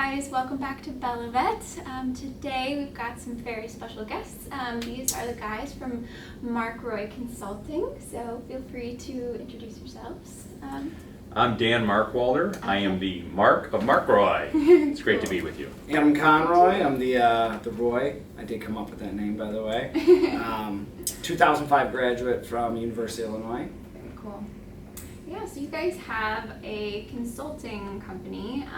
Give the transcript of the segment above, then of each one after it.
guys, welcome back to BellaVet. Today we've got some very special guests. These are the guys from MarkRoy Consulting, so feel free to introduce yourselves. I'm Dan Markwalder. I am the Mark of MarkRoy. It's great to be with you. I'm Conroy. I'm the Roy. I did come up with that name, by the way. 2005 graduate from University of Illinois. Very cool. Yeah, so you guys have a consulting company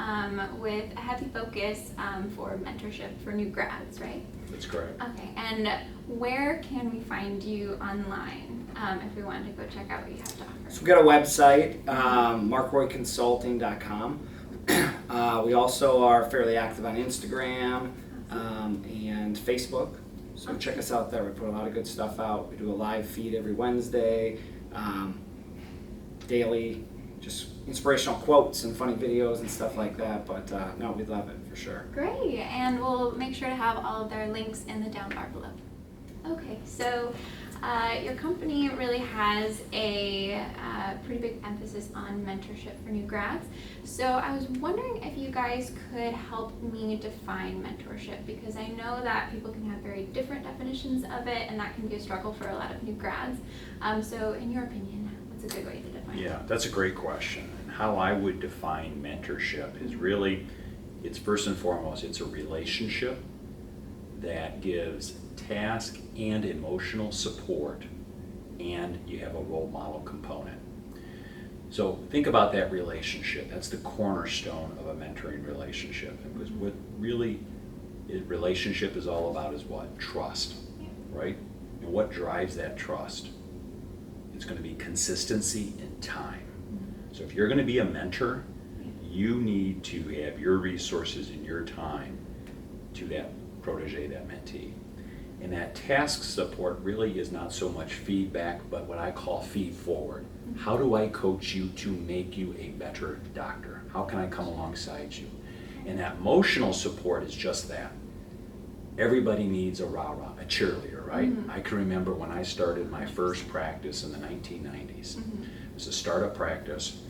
with a heavy focus for mentorship for new grads, right? That's correct. Okay, and where can we find you online if we wanted to go check out what you have to offer? So we've got a website, markroyconsulting.com. We also are fairly active on Instagram and Facebook. So check us out there. We put a lot of good stuff out. We do a live feed every Wednesday. Daily, just inspirational quotes and funny videos and stuff like that, but no, we love it for sure. Great, and we'll make sure to have all of their links in the down bar below. Okay, so your company really has a pretty big emphasis on mentorship for new grads. So I was wondering if you guys could help me define mentorship, because I know that people can have very different definitions of it, and that can be a struggle for a lot of new grads. So in your opinion, what's a good way to define it? Yeah, that's a great question. And how I would define mentorship is really, it's first and foremost, it's a relationship that gives task and emotional support, and you have a role model component. So think about that relationship. That's the cornerstone of a mentoring relationship. Because what really relationship is all about is what? Trust, right? And what drives that trust? It's going to be consistency and time. So if you're going to be a mentor, you need to have your resources and your time to that protege, that mentee. And that task support really is not so much feedback, but what I call feed forward. How do I coach you to make you a better doctor? How can I come alongside you? And that emotional support is just that. Everybody needs a rah-rah, a cheerleader, right? I can remember when I started my first practice in the 1990s. It was a startup practice.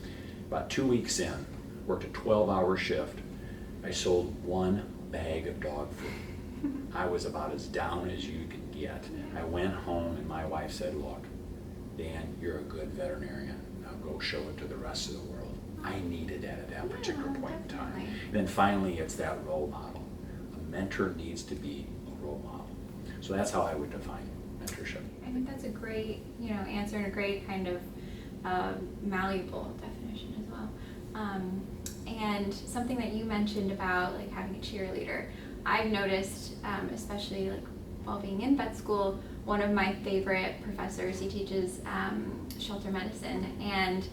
About 2 weeks in, worked a 12-hour shift. I sold 1 bag of dog food. I was about as down as you could get. I went home and my wife said, look, Dan, you're a good veterinarian. Now go show it to the rest of the world. I needed that at that particular point in time. And then finally, it's that role model. A mentor needs to be a role model. So that's how I would define mentorship. I think that's a great, answer, and a great kind of malleable definition as well. And something that you mentioned about like having a cheerleader, I've noticed, especially like while being in vet school, one of my favorite professors, he teaches shelter medicine, and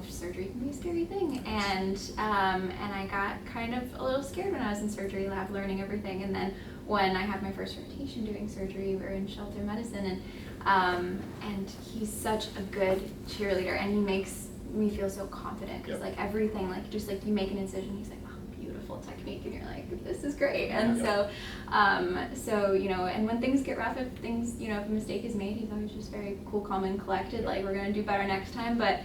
surgery can be a scary thing, and I got kind of a little scared when I was in surgery lab learning everything, and then when I had my first rotation doing surgery, we were in shelter medicine, and he's such a good cheerleader, and he makes me feel so confident, because like everything, like just like you make an incision, he's like, oh, beautiful technique, and you're like, this is great. And so and when things get rough, if things, if a mistake is made, he's always just very cool, calm, and collected, like we're gonna do better next time. But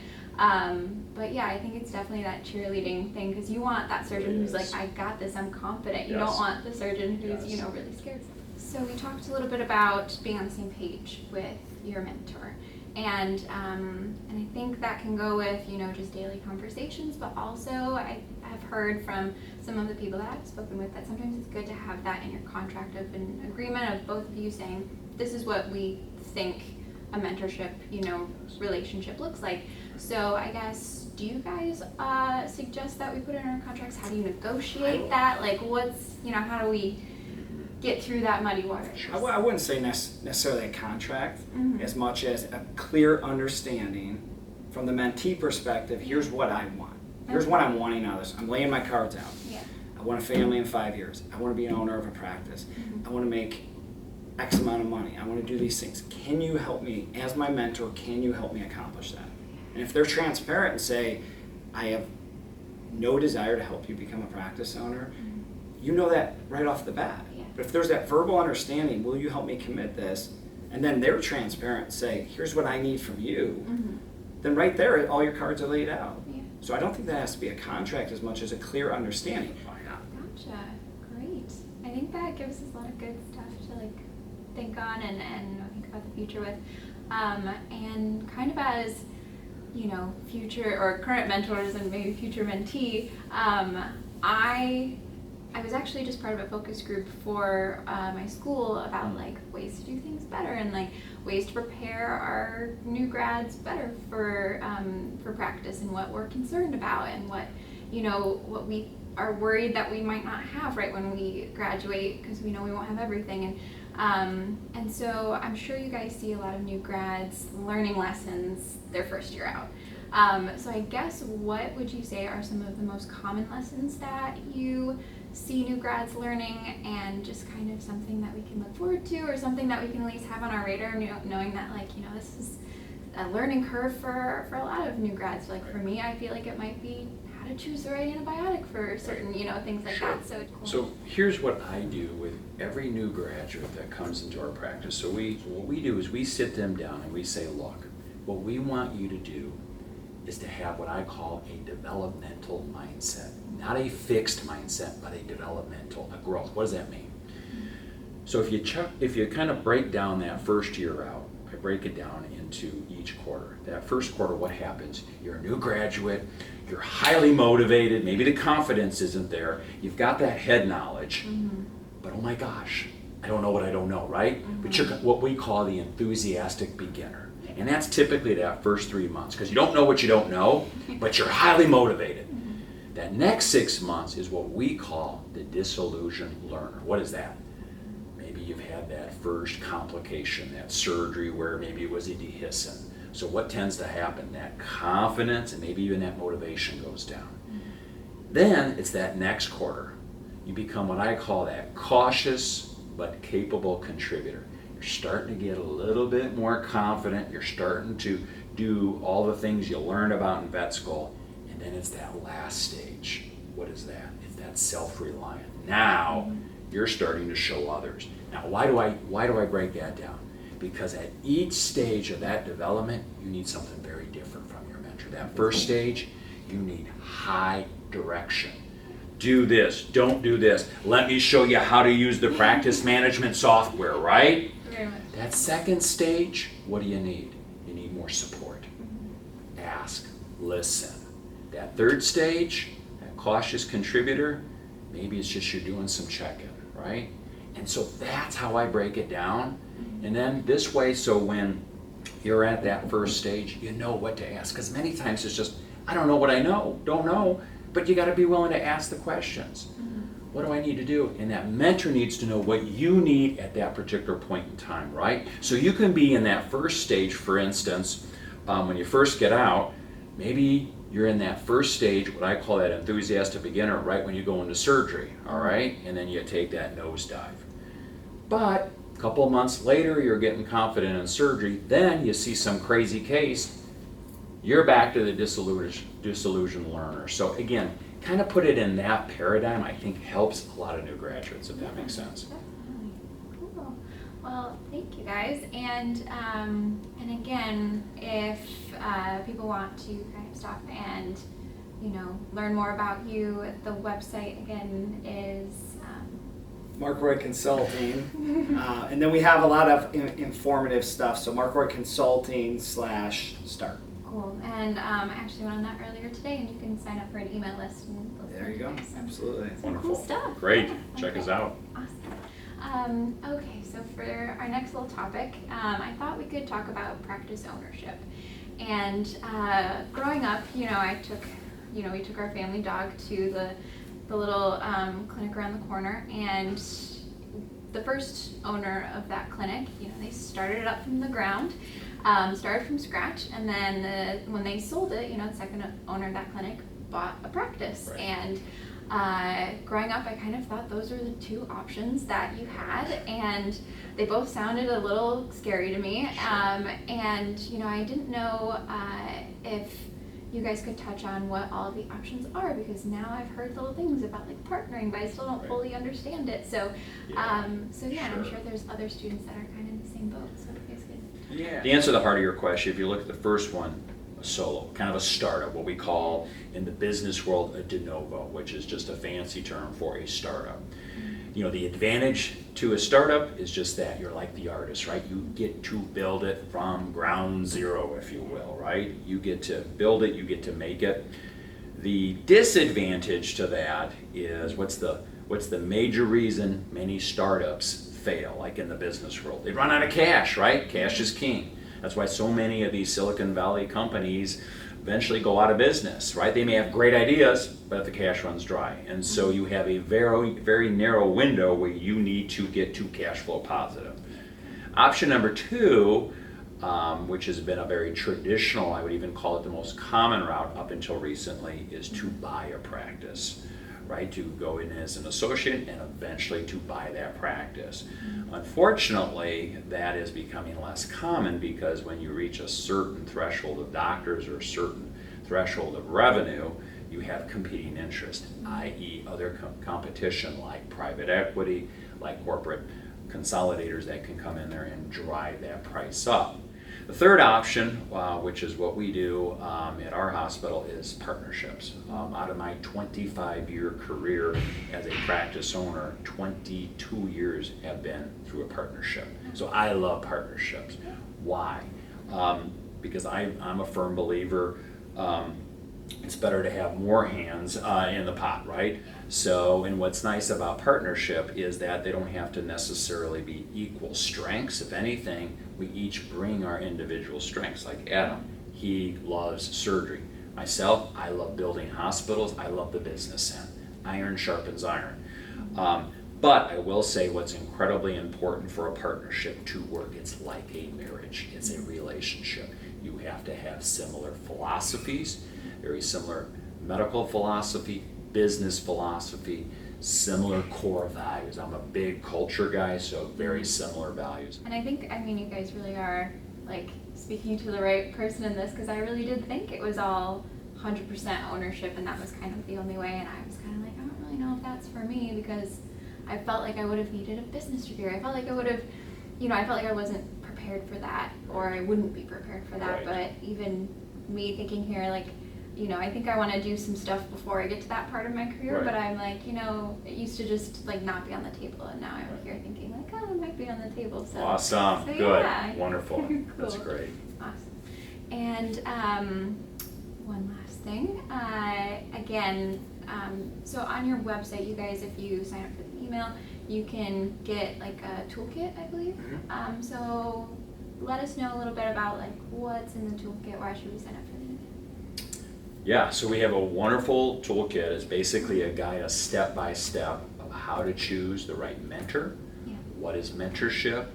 yeah, I think it's definitely that cheerleading thing, because you want that surgeon who's like, I got this, I'm confident. You don't want the surgeon who's really scared. So we talked a little bit about being on the same page with your mentor, and I think that can go with just daily conversations, but also I have heard from some of the people that I've spoken with that sometimes it's good to have that in your contract of an agreement of both of you saying, this is what we think a mentorship relationship looks like. So I guess, do you guys suggest that we put it in our contracts? How do you negotiate that? Like what's, how do we get through that muddy water? I wouldn't say necessarily a contract as much as a clear understanding from the mentee perspective. Here's what I want. Here's what I'm wanting out of this. I'm laying my cards out. Yeah. I want a family in 5 years. I want to be an owner of a practice. I want to make X amount of money. I want to do these things. Can you help me, as my mentor, can you help me accomplish that? And if they're transparent and say, I have no desire to help you become a practice owner, you know that right off the bat. But if there's that verbal understanding, will you help me commit this? And then they're transparent and say, here's what I need from you. Then right there, all your cards are laid out. So I don't think that has to be a contract as much as a clear understanding. Gotcha. Great. I think that gives us a lot of good stuff to like think on and think about the future with. And kind of as, you know, future or current mentors and maybe future mentee, I was actually just part of a focus group for my school about like ways to do things better and like ways to prepare our new grads better for practice and what we're concerned about and what, you know, what we are worried that we might not have right when we graduate because we know we won't have everything. And so I'm sure you guys see a lot of new grads learning lessons their first year out. So I guess what would you say are some of the most common lessons that you see new grads learning, and just kind of something that we can look forward to or something that we can at least have on our radar, knowing that like, you know, this is a learning curve for a lot of new grads. Like for me, I feel like it might be how to choose the right antibiotic for certain, you know, things like that. So cool. So here's what I do with every new graduate that comes into our practice. So what we do is we sit them down and we say, look, what we want you to do is to have what I call a developmental mindset. Not a fixed mindset, but a developmental, a growth. What does that mean? So if you kind of break down that first year out, I break it down into each quarter. That first quarter, what happens? You're a new graduate, you're highly motivated, maybe the confidence isn't there, you've got that head knowledge, but oh my gosh, I don't know what I don't know, right? But you're what we call the enthusiastic beginner. And that's typically that first 3 months, because you don't know what you don't know, but you're highly motivated. That next 6 months is what we call the disillusioned learner. What is that? Maybe you've had that first complication, that surgery where maybe it was a dehiscent. So what tends to happen? That confidence and maybe even that motivation goes down. Then it's that next quarter. You become what I call that cautious but capable contributor. You're starting to get a little bit more confident. You're starting to do all the things you learned about in vet school. And then it's that last stage. What is that? It's that self-reliant. Now you're starting to show others. Now why do I break that down? Because at each stage of that development, you need something very different from your mentor. That first stage, you need high direction. Do this, don't do this. Let me show you how to use the practice management software, right? Very much. That second stage, what do you need? You need more support. Ask, listen. That third stage, that cautious contributor, maybe it's just you're doing some check-in, right? And so that's how I break it down. And then this way, so when you're at that first stage, you know what to ask. Because many times it's just, I don't know what I don't know, but you got to be willing to ask the questions. What do I need to do? And that mentor needs to know what you need at that particular point in time, right? So you can be in that first stage, for instance, when you first get out, maybe you're in that first stage, what I call that enthusiastic beginner, right when you go into surgery, all right? And then you take that nosedive. But a couple of months later, you're getting confident in surgery, then you see some crazy case, you're back to the disillusioned learner. So again, kind of put it in that paradigm, I think helps a lot of new graduates, if that makes sense. Definitely. Cool. Well, thank you guys. And again, if people want to kind of stop and, you know, learn more about you, the website again is MarkRoy Consulting, and then we have a lot of informative stuff. So MarkRoy Consulting /start. cool. And I actually went on that earlier today, and you can sign up for an email list. And There you go. Absolutely. Wonderful. Cool stuff. Great. Yeah, Check us okay. out. Awesome. Okay, so for our next little topic, I thought we could talk about practice ownership. And growing up, you know, we took our family dog to the little clinic around the corner, and the first owner of that clinic, you know, they started it up from the ground, started from scratch, and then when they sold it, you know, the second owner of that clinic bought a practice. Right. And growing up, I kind of thought those were the two options that you had, and they both sounded a little scary to me. And you know, I didn't know if you guys could touch on what all of the options are, because now I've heard little things about like partnering, but I still don't Right. fully understand it. So, Yeah. I'm Sure. sure there's other students that are kind of in the same boat. So if you guys could. Yeah. To answer the heart of your question, if you look at the first one, solo, kind of a startup, what we call in the business world a de novo, which is just a fancy term for a startup. You know, the advantage to a startup is just that you're like the artist, right? You get to build it from ground zero, if you will, right? You get to build it, you get to make it. The disadvantage to that is what's the major reason many startups fail, like in the business world? They run out of cash, right? Cash is king. That's why so many of these Silicon Valley companies eventually go out of business, right? They may have great ideas, but the cash runs dry. And so you have a very, very narrow window where you need to get to cash flow positive. Option number two, which has been a very traditional, I would even call it the most common route up until recently, is to buy a practice, right? To go in as an associate and eventually to buy that practice. Unfortunately, that is becoming less common because when you reach a certain threshold of doctors or a certain threshold of revenue, you have competing interest, i.e. other competition like private equity, like corporate consolidators that can come in there and drive that price up. The third option, which is what we do at our hospital, is partnerships. Out of my 25-year career as a practice owner, 22 years have been through a partnership. So I love partnerships. Why? Because I'm a firm believer it's better to have more hands in the pot, right? So, and what's nice about partnership is that they don't have to necessarily be equal strengths. If anything, we each bring our individual strengths. Like Adam, he loves surgery. Myself, I love building hospitals. I love the business end. Iron sharpens iron. But I will say what's incredibly important for a partnership to work, it's like a marriage. It's a relationship. You have to have similar philosophies, very similar medical philosophy, business philosophy, similar core values. I'm a big culture guy, so very similar values. And I think, you guys really are like speaking to the right person in this, because I really did think it was all 100% ownership, and that was kind of the only way. And I was kind of like, I don't really know if that's for me, because I felt like I would have needed a business degree. I felt like I would have, I felt like I wasn't prepared for that, or I wouldn't be prepared for that. Right. But even me thinking here, like, I think I want to do some stuff before I get to that part of my career, Right. but I'm like, it used to just like not be on the table, and now I'm here thinking like, oh, it might be on the table. So Awesome, so, good, yeah. wonderful, Cool. That's great. Awesome. And one last thing, again, so on your website, you guys, if you sign up for the email, you can get like a toolkit, I believe. Mm-hmm. So let us know a little bit about like what's in the toolkit. Why should we sign up for the email? Yeah, so we have a wonderful toolkit. It's basically a guide, a step-by-step of how to choose the right mentor. Yeah. What is mentorship?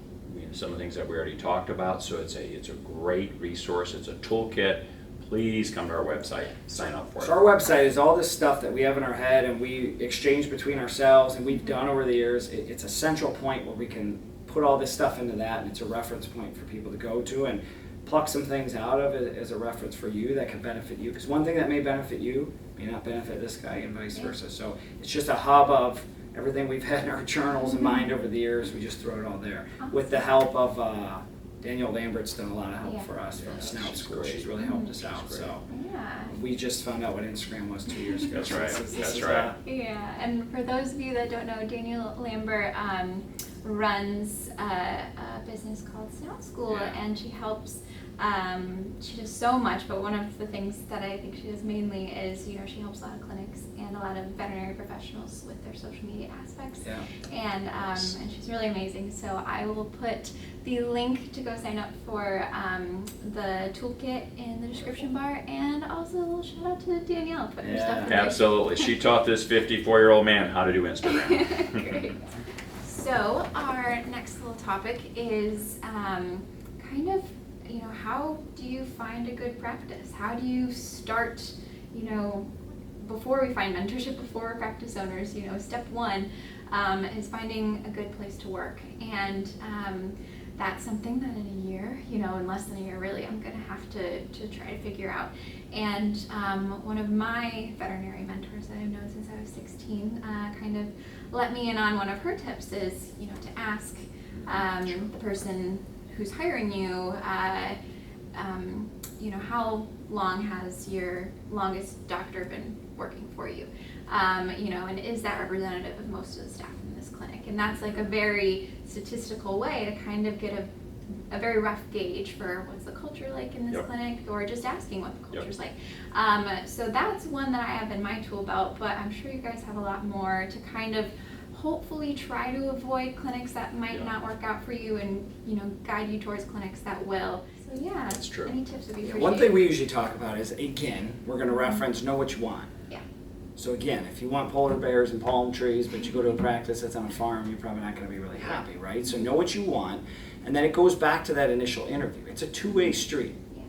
Some of the things that we already talked about. So it's a great resource. It's a toolkit. Please come to our website, sign up for it. So our website is all this stuff that we have in our head and we exchange between ourselves and we've done over the years. It's a central point where we can put all this stuff into that, and it's a reference point for people to go to and pluck some things out of it as a reference for you that can benefit you. Because one thing that may benefit you may not benefit this guy, and vice versa. So it's just a hub of everything we've had in our journals and mind over the years. We just throw it all there. Awesome. With the help of Danielle Lambert's done a lot of help Yeah. for us from Yeah, Snout she's School. great. She's really helped us out. She's So Yeah. we just found out what Instagram was 2 years ago. That's So right. this That's is, right. Yeah, and for those of you that don't know, Danielle Lambert runs a business called Snout School, Yeah. and she helps. She does so much, but one of the things that I think she does mainly is, she helps a lot of clinics and a lot of veterinary professionals with their social media aspects. Yeah. And she's really amazing. So I will put the link to go sign up for the toolkit in the description bar, and also a little shout out to Danielle putting her Yeah. stuff in there. Absolutely. She taught this 54-year-old man how to do Instagram. Great. So our next little topic is kind of, how do you find a good practice? How do you start, before we find mentorship, before we're practice owners, step one is finding a good place to work. And that's something that in a year, in less than a year really, I'm going to have to try to figure out. And one of my veterinary mentors that I've known since I was 16 kind of let me in on one of her tips is, to ask the person who's hiring you, you know, how long has your longest doctor been working for you? You know, and is that representative of most of the staff in this clinic? And that's like a very statistical way to kind of get a very rough gauge for what's the culture like in this Yep. clinic, or just asking what the Yep. culture's like. So that's one that I have in my tool belt, but I'm sure you guys have a lot more to kind of hopefully try to avoid clinics that might Yeah. not work out for you, and, you know, guide you towards clinics that will. So yeah, That's true. any tips would be Yeah, appreciated. one thing we usually talk about is, again, we're going to reference know what you want. Yeah. So again, if you want polar bears and palm trees, but you go to a practice that's on a farm, you're probably not going to be really happy, right? So know what you want, and then it goes back to that initial interview. It's a two-way street. Yeah.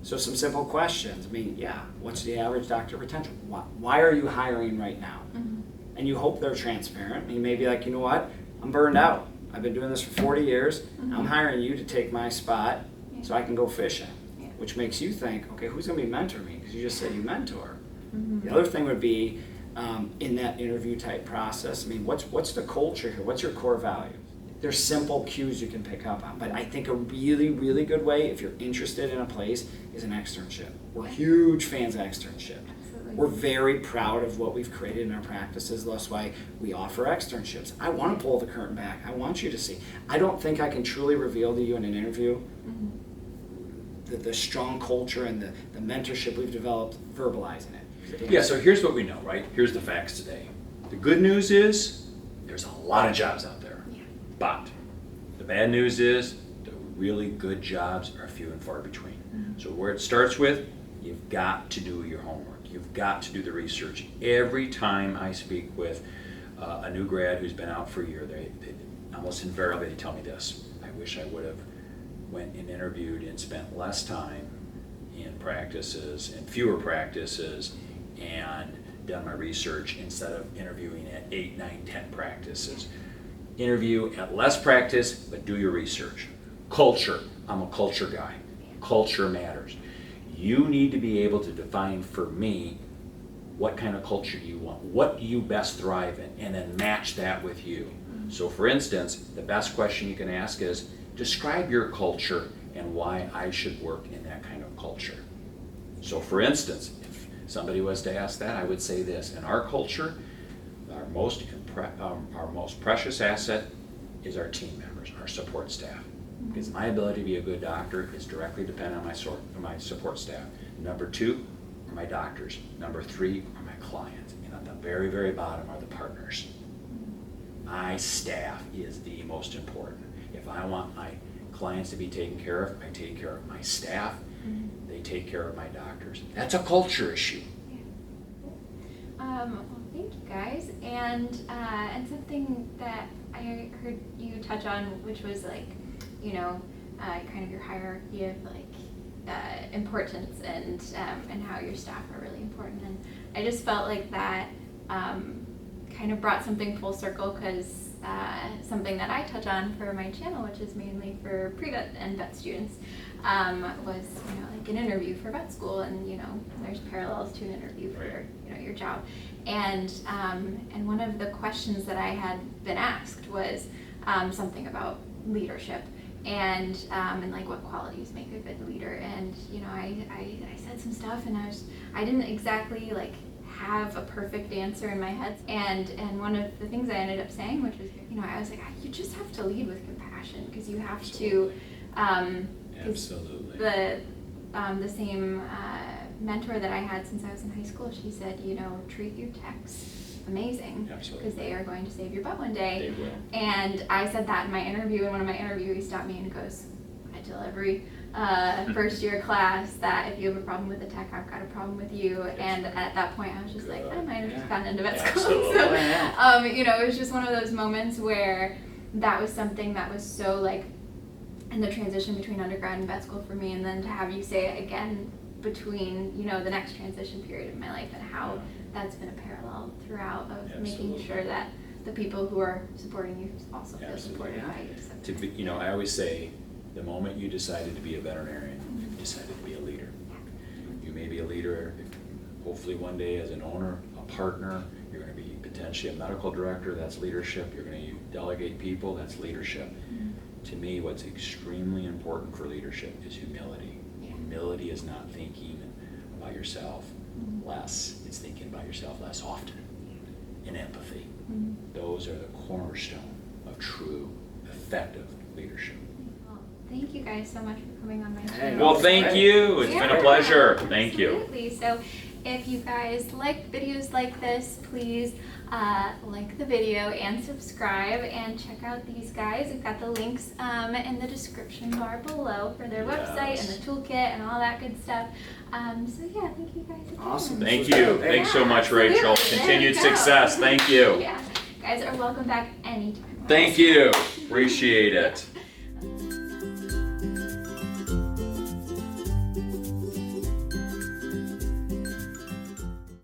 So some simple questions. I mean, yeah, what's the average doctor retention? Why are you hiring right now? Mhm. And you hope they're transparent. And you may be like, you know what? I'm burned out. I've been doing this for 40 years. Mhm. I'm hiring you to take my spot Yeah. so I can go fishing. Yeah. Which makes you think, okay, who's going to be mentoring me? Because you just said you mentor. Mhm. The other thing would be in that interview type process. I mean, what's the culture here? What's your core value? There's simple cues you can pick up on, but I think a really, really good way, if you're interested in a place, is an externship. We're huge fans of externship. Absolutely. We're very proud of what we've created in our practices. That's why we offer externships. I want to pull the curtain back. I want you to see. I don't think I can truly reveal to you in an interview Mhm. the strong culture and the mentorship we've developed verbalizing it. Yeah, so here's what we know, right? Here's the facts today. The good news is there's a lot of jobs out there. Yeah. But the bad news is the really good jobs are few and far between. Mhm. So where it starts with, you've got to do your homework. You've got to do the research. Every time I speak with a new grad who's been out for a year, they almost invariably tell me this: I wish I would have went and interviewed and spent less time in practices and fewer practices and done my research instead of interviewing at 8, 9, 10 practices. Interview at less practice, but do your research. Culture. I'm a culture guy. Culture matters. You need to be able to define for me what kind of culture do you want, what do you best thrive in, and then match that with you. So for instance, the best question you can ask is, describe your culture and why I should work in that kind of culture. So for instance, if somebody was to ask that, I would say this: in our culture, our most precious asset is our team members, our support staff. Because my ability to be a good doctor is directly dependent on my support staff. Number 2 are my doctors. Number 3 are my clients. And at the very, very bottom are the partners. My staff is the most important. If I want my clients to be taken care of, I take care of my staff. They take care of my doctors. That's a culture issue. Well, thank you guys, and something that I heard you touch on, which was like, you know, kind of your hierarchy of like importance, and how your staff are really important, and I just felt like that kind of brought something full circle, because something that I touch on for my channel, which is mainly for pre-vet and vet students, was, you know, like an interview for vet school, and, you know, there's parallels to an interview for, you know, your job. And one of the questions that I had been asked was something about leadership, and like what qualities make a good leader. And, you know, I said some stuff, and I didn't exactly like have a perfect answer in my head. And one of the things I ended up saying, which was, you know, I was like, you just have to lead with compassion, because you have to. Absolutely. The same mentor that I had since I was in high school, she said, you know, treat your techs amazing, because they are going to save your butt one day. They will. And I said that in my interview, and one of my interviewees stopped me and goes, I tell every first year class that if you have a problem with the tech, I've got a problem with you. And at that point, I was just like, I might have just gotten into vet school. So, you know, it was just one of those moments where that was something that was so like in the transition between undergrad and vet school for me, and then to have you say it again between, you know, the next transition period of my life, and how that's been a parallel throughout of making sure that the people who are supporting you also feel supported by you. So. To be, you know, I always say, the moment you decided to be a veterinarian, you decided to be a leader. You may be a leader, hopefully one day as an owner, a partner. You're going to be potentially a medical director, that's leadership. You're going to delegate people, that's leadership. To me, what's extremely important for leadership is humility. humility is not thinking about yourself less, it's thinking about yourself less often. And empathy. Those are the cornerstone of true, effective leadership. Well, thank you guys so much for coming on my Hey, channel. Well, thank you. It's been a pleasure. Thank you. Absolutely. So if you guys like videos like this, please like the video and subscribe and check out these guys. We've got the links in the description bar below for their website and the toolkit and all that good stuff. So yeah, thank you guys again. Awesome. Thank you. Thanks so much, Rachel. Absolutely. There Continued you go. success. Thank you. Yeah, guys are welcome back anytime. Thank you. Appreciate it.